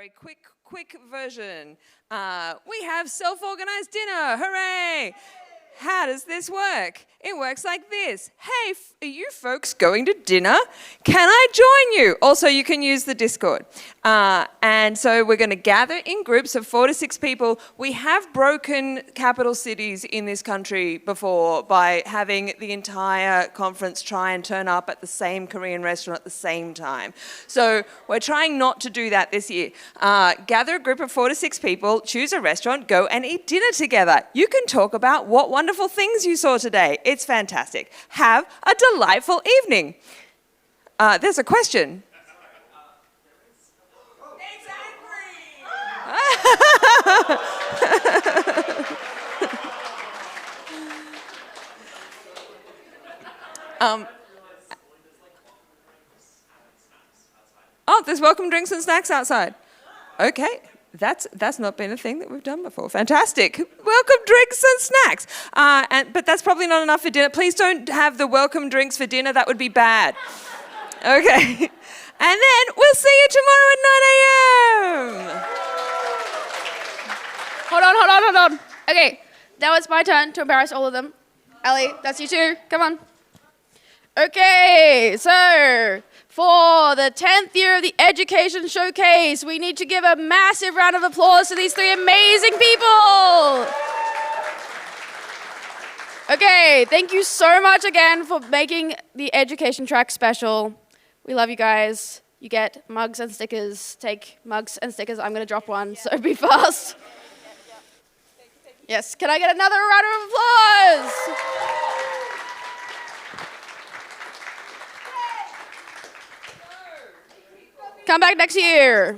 very quick version. We have self-organized dinner, hooray! How does this work? It works like this. Hey, are you folks going to dinner? Can I join you? Also, you can use the Discord. And so we're going to gather in groups of 4 to 6 people. We have broken capital cities in this country before by having the entire conference try and turn up at the same Korean restaurant at the same time. So we're trying not to do that this year. Gather a group of 4 to 6 people, choose a restaurant, go and eat dinner together. You can talk about what wonderful things you saw today. It's fantastic. Have a delightful evening. There's a question. There's welcome drinks and snacks outside. Okay. That's not been a thing that we've done before. Fantastic. Welcome drinks and snacks. But that's probably not enough for dinner. Please don't have the welcome drinks for dinner. That would be bad. Okay. And then we'll see you tomorrow at 9 a.m. Hold on. Okay, that was my turn to embarrass all of them. Ellie, that's you too. Come on. Okay, so for the 10th year of the Education Showcase, we need to give a massive round of applause to these 3 amazing people. Okay, thank you so much again for making the education track special. We love you guys. You get mugs and stickers. Take mugs and stickers. I'm going to drop one, so be fast. Yes, can I get another round of applause? Come back next year.